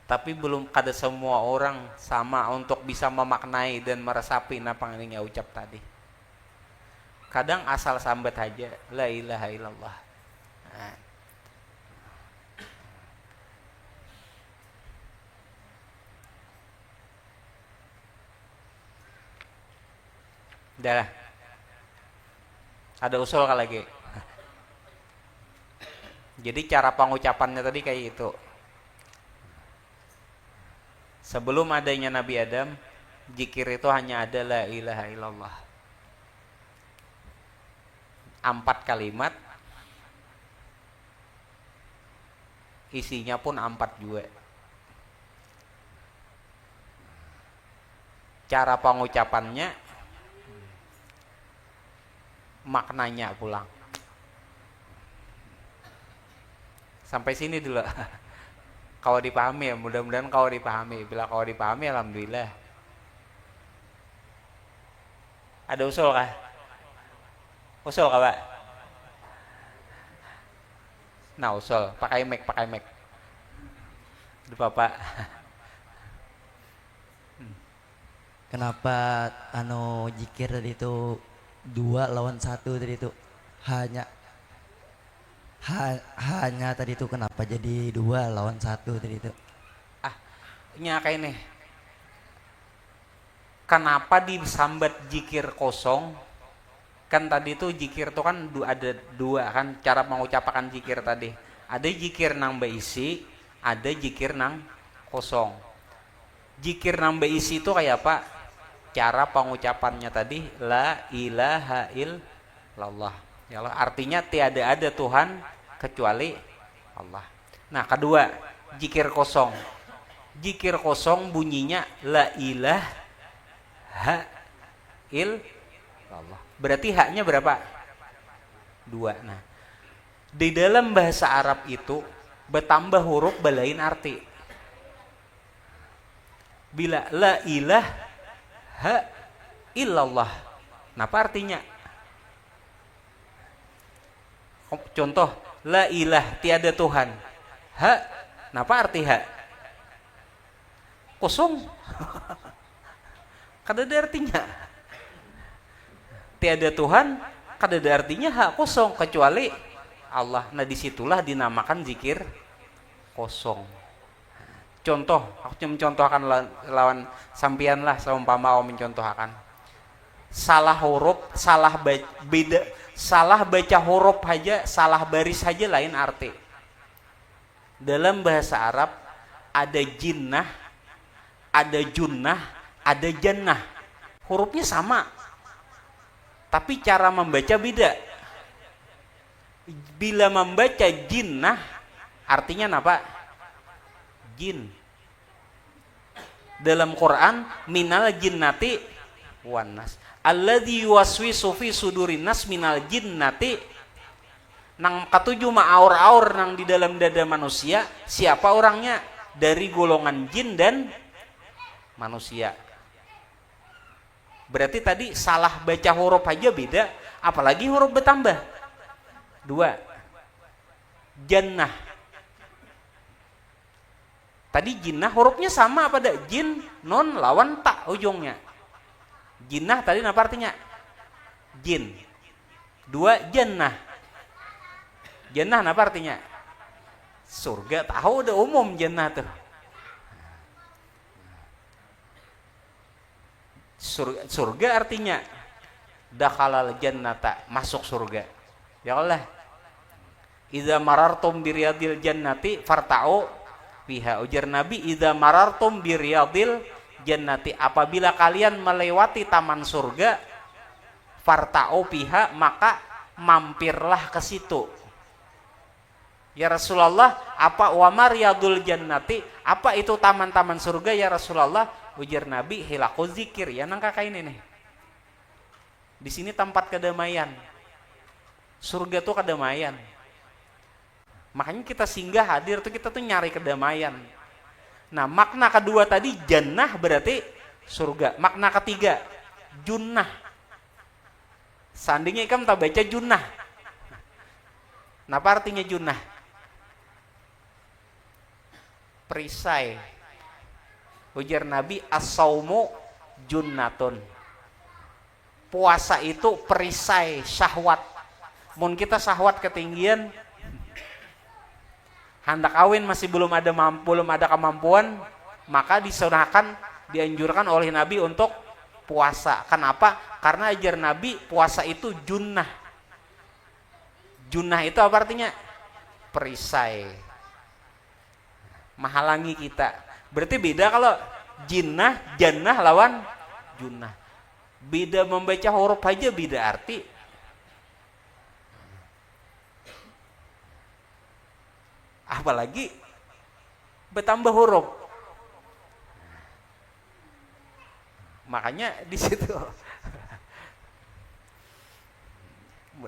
Tapi belum kada semua orang sama untuk bisa memaknai dan meresapi apa yang dia ucap tadi. Kadang asal sambat aja la ilaha illallah. Nah. Udah. Ada usul kali lagi. Jadi cara pengucapannya tadi kayak itu. Sebelum adanya Nabi Adam, zikir itu hanya ada la ilaha illallah. 4 kalimat. Isinya pun 4 juga. Cara pengucapannya, maknanya pulang. Sampai sini dulu. Kau dipahami ya, mudah-mudahan kau dipahami. Bila kau dipahami, alhamdulillah. Ada usul kah? Usul kah, Pak? Nah, usul. Pakai mic. Aduh, Bapak. Kenapa zikir tadi itu 2 lawan 1 tadi itu hanya tadi itu kenapa jadi 2 lawan 1 tadi itu? Kayak nih. Kenapa disambat zikir kosong? Kan tadi itu zikir itu kan ada 2 kan cara mengucapkan zikir tadi. Ada zikir nang beisi, ada zikir nang kosong. Zikir nang beisi itu kayak apa? Cara pengucapannya tadi la ilaha illallah. Ya Allah, artinya tiada ada Tuhan kecuali Allah. Nah, kedua, zikir kosong. Zikir kosong bunyinya la ilaha illallah. Berarti haknya berapa? 2. Nah, di dalam bahasa Arab itu bertambah huruf belain arti. Bila la ilaha illallah, apa artinya? Contoh, la ilah, tiada Tuhan. Ha, apa arti ha? Kosong. Kada ada artinya. tiada Tuhan, kada ada artinya hak kosong kecuali Allah. Nah disitulah dinamakan zikir kosong. Contoh, aku mencontohkan lawan sampian lah, seumpama aku mencontohkan. Salah huruf, salah baca huruf aja, salah baris saja lain arti. Dalam bahasa Arab ada jinnah, ada junnah, ada jannah. Hurufnya sama, tapi cara membaca beda. Bila membaca jinnah, artinya apa? Jin. Dalam Quran, minal jinnati wan nas. Alladzi yuwaswisu fi sudurin nas minal jinnati. Nang katujuh ma aur-aur nang di dalam dada manusia, siapa orangnya? Dari golongan jin dan manusia. Berarti tadi salah baca huruf aja beda, apalagi huruf bertambah. 2. Jannah. Tadi jinnah hurufnya sama pada jin, non lawan tak ujungnya. Jinnah tadi apa artinya? Jin. 2 jannah. Jannah apa artinya? Surga. Tahu udah umum jannah tuh. Surga artinya dakhalal jannata, masuk surga. Ya Allah. Idza marartum biriyadil jannati farta'u fiha. Ujar Nabi, idza marartum biriyadil jannati, apabila kalian melewati taman surga, farta'u fiha, maka mampirlah ke situ. Ya Rasulullah, apa wa mariyadul jannati? Apa itu taman-taman surga ya Rasulullah? Ujar Nabi, hilaqu zikir. Ya nang kakak ini nih. Di sini tempat kedamaian. Surga tuh kedamaian. Makanya kita singgah hadir tuh, kita tuh nyari kedamaian. Nah, makna kedua tadi jannah berarti surga. Makna ketiga junnah. Seandainya ikam tak baca junnah. Nah, apa artinya junnah? Perisai. Ujar Nabi, as-saumu junnatun. Puasa itu perisai syahwat. Mun kita syahwat ketinggian, hendak kawin masih belum ada kemampuan, maka disunahkan, dianjurkan oleh Nabi untuk puasa. Kenapa? Karena ajar Nabi puasa itu junnah. Junnah itu apa artinya? Perisai, menghalangi kita. Berarti beda kalau jinnah, jannah lawan junnah. Beda membaca huruf aja beda arti. Apalagi bertambah huruf. Makanya di situ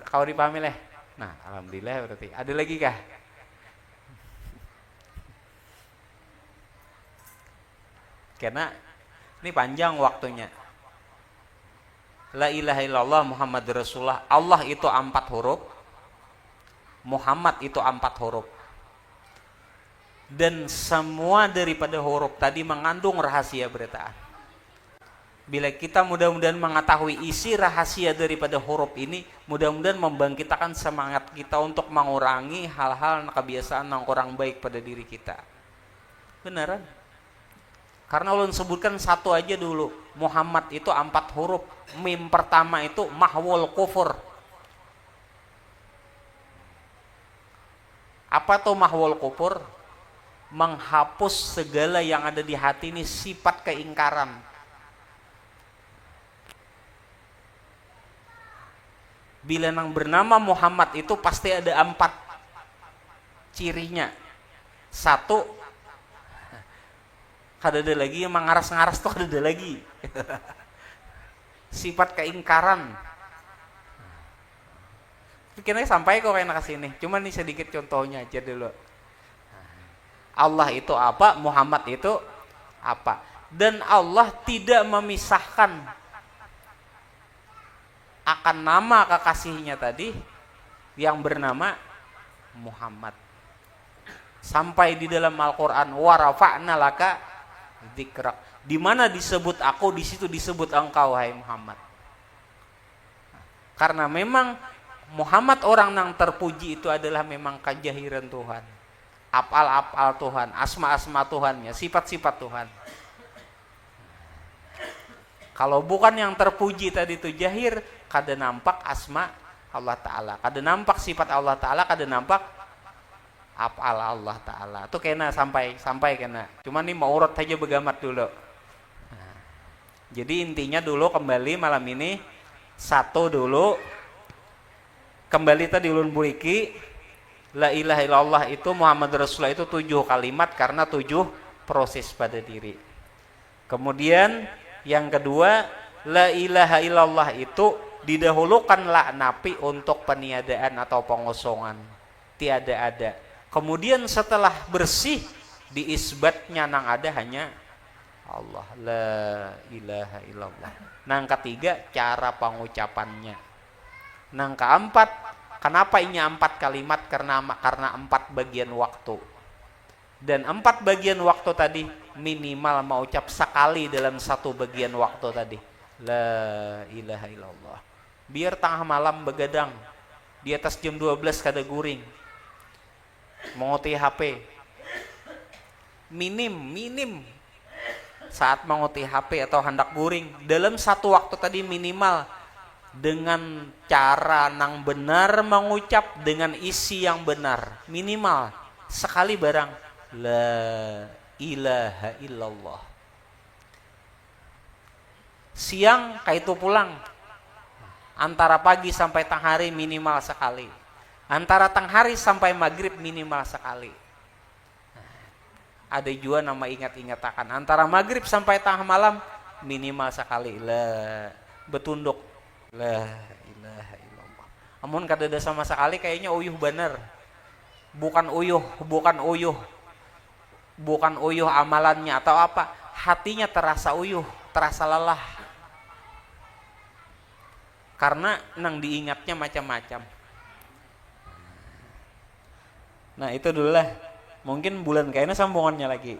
kau dipahami leh. Nah, alhamdulillah berarti. Ada lagi kah? Karena ini panjang waktunya. La ilaha illallah Muhammad Rasulullah. Allah itu 4 huruf. Muhammad itu 4 huruf. Dan semua daripada huruf tadi mengandung rahasia bertaan. Bila kita mudah-mudahan mengetahui isi rahasia daripada huruf ini, mudah-mudahan membangkitkan semangat kita untuk mengurangi hal-hal kebiasaan yang kurang baik pada diri kita. Beneran? Karena ulun sebutkan satu aja dulu. Muhammad itu 4 huruf. Mim pertama itu mahwul kufur. Apa tuh mahwul kufur? Menghapus segala yang ada di hati ini sifat keingkaran. Bila yang bernama Muhammad itu pasti ada 4 cirinya. 1, kada ada lagi yang mengaras-ngaras tuh, kada ada lagi. Sifat keingkaran. Kayaknya sampai kok enak kesini. Cuman nih sedikit contohnya aja dulu. Allah itu apa? Muhammad itu apa? Dan Allah tidak memisahkan akan nama kekasihnya tadi yang bernama Muhammad. Sampai di dalam Al-Qur'an wa rafa'na laka dzikrak. Di mana disebut aku, di situ disebut engkau hai Muhammad. Karena memang Muhammad orang yang terpuji itu adalah memang kejahiran Tuhan, afal-afal Tuhan, asma-asma Tuhannya, sifat-sifat Tuhan. Kalau bukan yang terpuji tadi itu jahir, kada nampak asma Allah Ta'ala, kada nampak sifat Allah Ta'ala, kada nampak afal Allah Ta'ala. Itu kena sampai kena. Cuman nih mau urut aja begamat dulu. Nah, jadi intinya dulu kembali malam ini satu dulu. Kembali tadi ulun buriki, la ilaha illallah itu Muhammad Rasulullah itu 7 kalimat karena 7 proses pada diri. Kemudian yang kedua, la ilaha illallah itu didahulukan laknapi untuk peniadaan atau pengosongan, tiada ada. Kemudian setelah bersih diisbatnya nang ada hanya Allah, la ilaha illallah. Nang ketiga cara pengucapannya. Nang keempat, kenapa ini 4 kalimat? Karena 4 bagian waktu. Dan 4 bagian waktu tadi minimal mau ucap sekali dalam 1 bagian waktu tadi. La ilaha illallah. Biar tengah malam begadang, di atas jam 12 kada guring, menguti HP, minim saat menguti HP atau hendak guring dalam 1 waktu tadi minimal dengan cara nang benar mengucap dengan isi yang benar, minimal sekali barang la ilaha illallah. Siang kaitu pulang, antara pagi sampai tang hari minimal sekali, antara tang hari sampai maghrib minimal sekali. Ada juga nama ingat-ingat akan antara maghrib sampai tengah malam minimal sekali la betunduk la ilaha illallah. Amun kadada sama sekali kayaknya uyuh bener. Bukan uyuh amalannya atau apa, hatinya terasa uyuh, terasa lelah. Karena nang diingatnya macam-macam. Nah, itu dulu lah. Mungkin bulan kayaknya sambungannya lagi.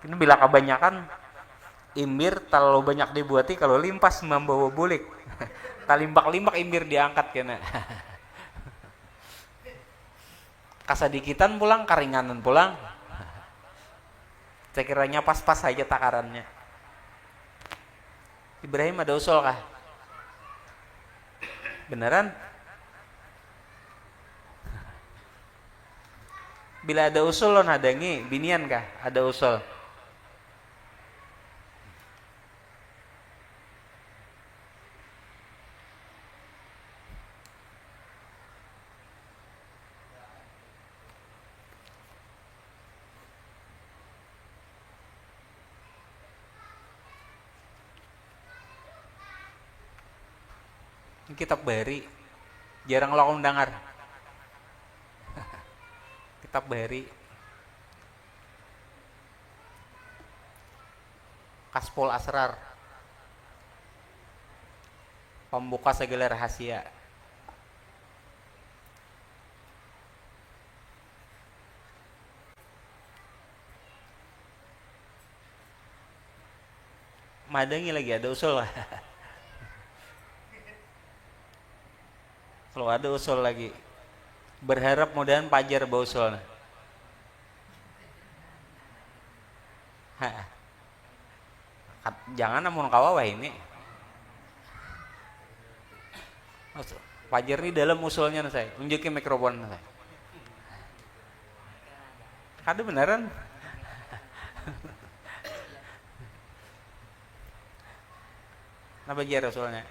Ini bila kebanyakan imbir terlalu banyak dibuati, kalau limpas membawa bulik. Talimbak-limbak imbir diangkat kena. Kasadikitan pulang, karinganan pulang. Sekiranya pas-pas saja takarannya. Ibrahim ada usul kah? Beneran? Bila ada usul lo nadangi, binian kah? Ada usul. Kitab Bahari jarang lo dengar. Kitab Bahari Kasful Asrar, pembuka segala rahasia. Madangi lagi ada usul. Kalau ada usul lagi, berharap mudahan pajar bausul. Jangan namun kawawa ini. Pajar ini dalam usulnya saya. Unjukin mikrofon saya. Ada beneran? Nah pajar usulnya.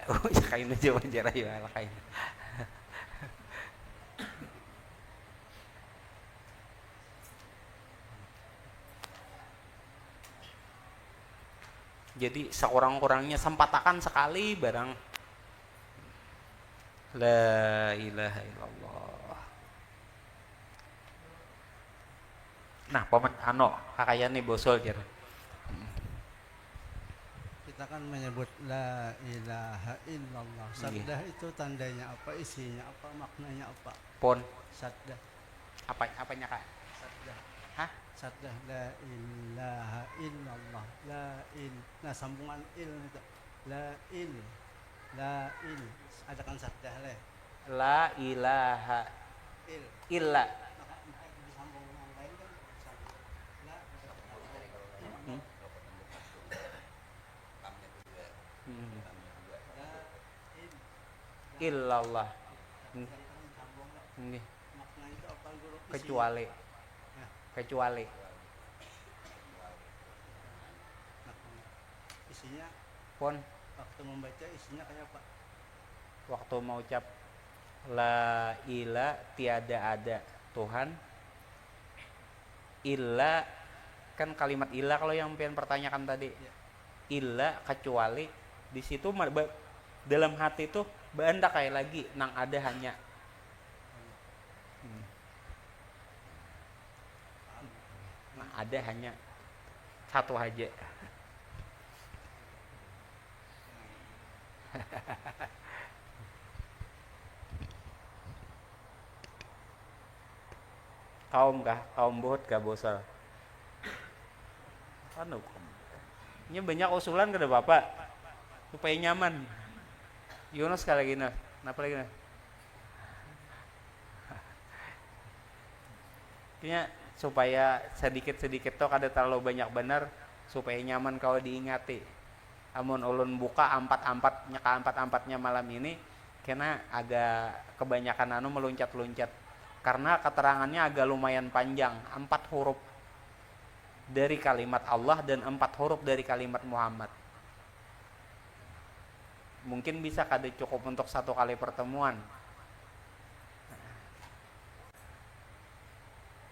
Oh, ya kain aja wajar aja kain. Jadi sekurang-kurangnya sempatakan sekali barang la ilaha illallah. Nah, paman kakaknya nih bosol jar. Kita kan menyebut la ilaha illallah. Saddah itu tandanya apa, isinya apa, maknanya apa? Pon. Saddah. Apanya kak? Saddah. Hah? Saddah la ilaha illallah. Nah sambungan il itu. la il ada kan saddah leh La ilaha il illa. maka disambung yang lain kan disambung la Hmm. Hmm. la il Illallah. Hmm. disambung lah. Ini Makna itu apa guru isinya? kecuali Nah, kecuali makna. Isinya pun waktu membaca isinya kayak apa? waktu mau ucap la ila tiada ada Tuhan illa, kan kalimat illa kalau yang pengen pertanyakan tadi Ya. illa kecuali, di situ dalam hati tuh benda kayak lagi nang ada hanya. Hmm. Nah, ada hanya satu aja. kaum buhut gak bosal anu ini banyak usulan ke bapak supaya nyaman. Yunus sekali lagi nah kenapa lagi nah Kayaknya supaya sedikit-sedikit tuh kada terlalu banyak benar supaya nyaman kalau diingati. Amun ulun buka empat-empatnya malam ini karena agak kebanyakan anu meluncat-luncat karena keterangannya agak lumayan panjang, 4 huruf dari kalimat Allah dan 4 huruf dari kalimat Muhammad. Mungkin bisa kada cukup untuk 1 kali pertemuan.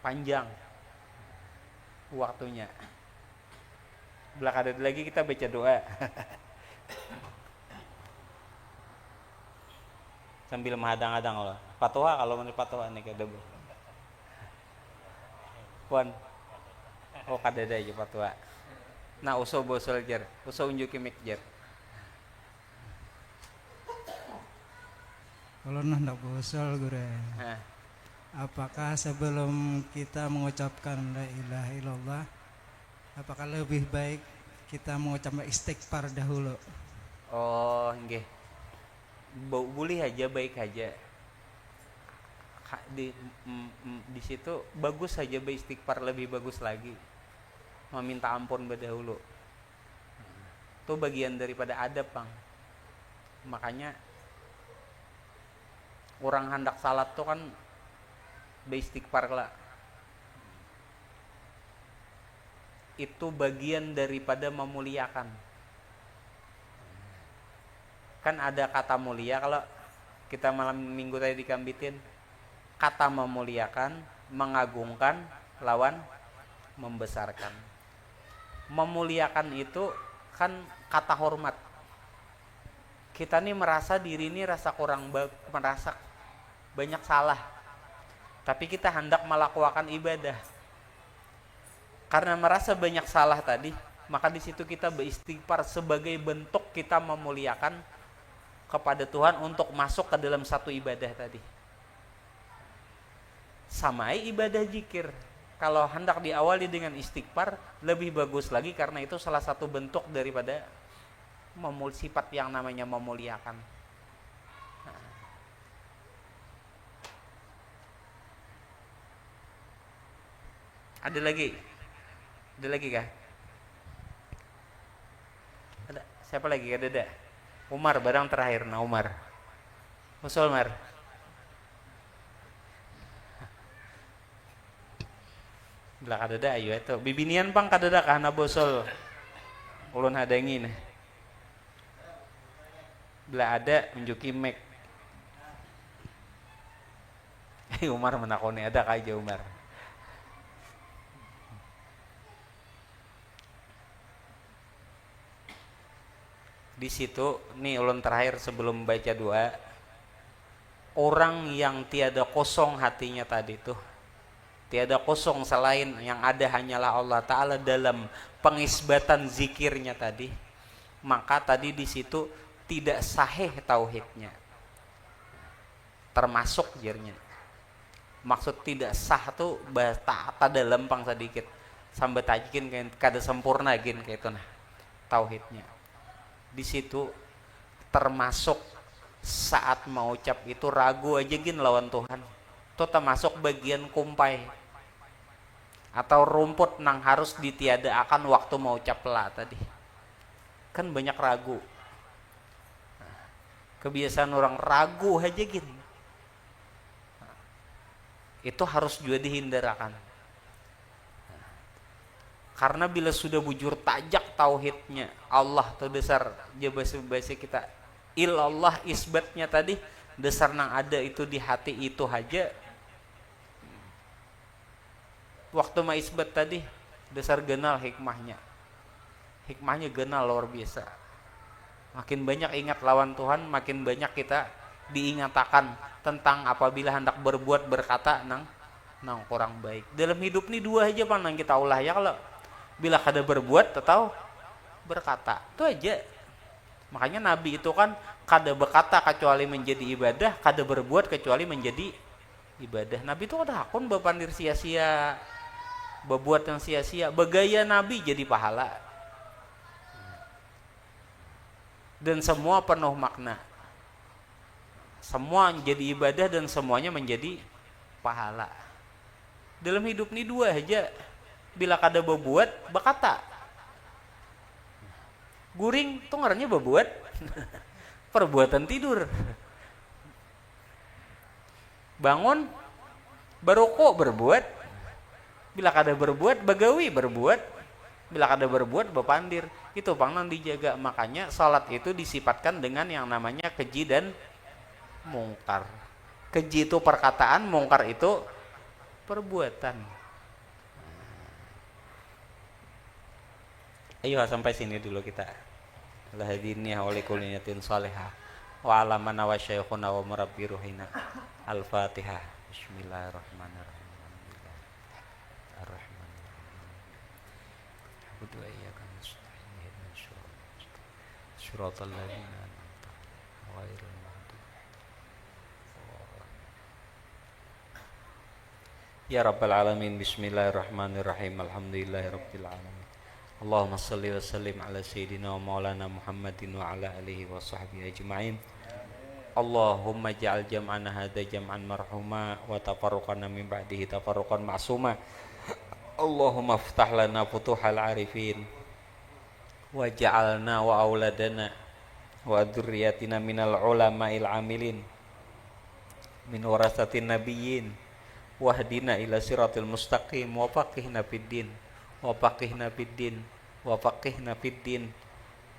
Panjang waktunya. Belakang ada lagi kita baca doa. Sambil menghadang-hadang loh. Patuha kalau menurut patuha nih kada bu. Puan. Oh kada ada aja patuha. Nah usul bosul jer. Usul unjuki mik jer. Kalau hendak bosan guru. Nah, Apakah sebelum kita mengucapkan la ilaha illallah, apakah lebih baik kita mengucapkan istighfar dahulu? oh nggih. Boleh aja, baik aja. Di situ bagus saja beristighfar, lebih bagus lagi meminta ampun berdahulu. Itu bagian daripada adab bang. Makanya orang hendak salat tuh kan beristighfar lah. Itu bagian daripada memuliakan. Kan ada kata mulia kalau kita malam minggu tadi dikambitin. Kata memuliakan, mengagungkan, lawan membesarkan. Memuliakan itu kan kata hormat. Kita nih merasa diri ini rasa kurang merasa banyak salah. Tapi kita hendak melakukan ibadah. Karena merasa banyak salah tadi, maka di situ kita beristighfar sebagai bentuk kita memuliakan kepada Tuhan untuk masuk ke dalam satu ibadah tadi. Samai ibadah zikir. Kalau hendak diawali dengan istighfar lebih bagus lagi karena itu salah satu bentuk daripada sifat yang namanya memuliakan. Ada lagi? Ada lagi kah? Ada. Siapa lagi? Ada. Umar barang terakhir. Nah Umar. Usul Umar. Belah kadada ayo itu. Bibinian pang kadada kahana bosol. Ulun hadangin. Belah ada menjuki mek. Umar menakoni ada kaja Umar. Di situ nih ulun terakhir sebelum baca doa, orang yang tiada kosong hatinya tadi tuh, tiada kosong selain yang ada hanyalah Allah Ta'ala dalam pengisbatan zikirnya tadi, maka tadi di situ tidak sahih tauhidnya, termasuk jirnya. Maksud tidak sah tuh tak dalam pang sedikit sampai tajikin kada sempurna gin kayak itu nah tauhidnya. di situ termasuk saat mau ucap itu ragu aja gin lawan Tuhan. Itu termasuk bagian kumpai atau rumput nang harus ditiadakan waktu mau ucap la tadi. Kan banyak ragu. Kebiasaan orang ragu aja gin. Itu harus juga dihindarkan. Karena bila sudah bujur tajak tauhidnya Allah tuh dasar bahasa kita ilallah isbatnya tadi dasar nang ada itu di hati itu aja. Waktu ma isbat tadi dasar genal hikmahnya genal luar biasa. Makin banyak ingat lawan Tuhan, makin banyak kita diingatakan tentang apabila hendak berbuat berkata nang kurang baik. Dalam hidup ini dua aja nang kita ulah ya, kalau bila kada berbuat atau berkata itu aja. Makanya Nabi itu kan kada berkata kecuali menjadi ibadah, kada berbuat kecuali menjadi ibadah. Nabi itu kada hakun bepandir sia-sia, berbuat yang sia-sia. Begaya Nabi jadi pahala. Dan semua penuh makna. Semua menjadi ibadah dan semuanya menjadi pahala. Dalam hidup ini dua aja. Bila kada berbuat, berkata. Guring tuh ngarannya berbuat. Perbuatan tidur. Bangun, barokok berbuat. Bila kada berbuat, bagawi berbuat. Bila kada berbuat, bepandir. Itu panglang dijaga. Makanya salat itu disifatkan dengan yang namanya keji dan mungkar. Keji itu perkataan, mungkar itu perbuatan. Ayo sampai sini dulu kita. Lahadiniya wa likuliniyatin salihah wa alamana wa syaikhuna wa murabbi ruhina. Al-Fatihah. Bismillahirrahmanirrahim. Ar-Rahmanirrahim. Abudu wa iyyaka nasta'in. Ihdinas siratal ladzina an'amta 'alaihim ghairil maghdubi. Ya Rabbal Alamin. Bismillahirrahmanirrahim. Alhamdulillahirabbil alamin. Allahumma salli wa sallim ala sayyidina wa maulana Muhammadin wa ala alihi wa sahbihi ajma'in. Allahumma ja'al jam'ana hadha jam'an marhuma wa tafarruqana min ba'dihi tafarruqan ma'suma. Allahumma iftah lana futuhal arifin wa ja'alna wa auladana wa dzurriyyatina minal ulama'il amilin min warasatin nabiyyin wahdina ila siratil mustaqim wa faqihna fid din wafaqihna fiddin wafaqihna fiddin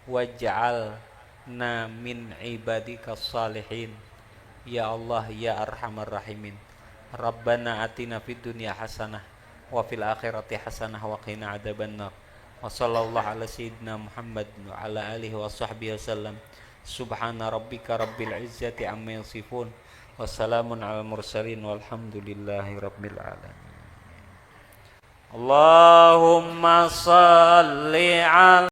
waj'alna min ibadika salihin ya Allah ya arhamar rahimin. Rabbana atina fid dunya hasanah wa fil akhirati hasanah wa qina adzabannar. Wa sallallahu ala sayyidina Muhammad wa ala alihi wa sahbihi wasallam. Subhana rabbika rabbil izzati amma yasifun wa salamun alal mursalin walhamdulillahi rabbil alamin. Allahumma salli ala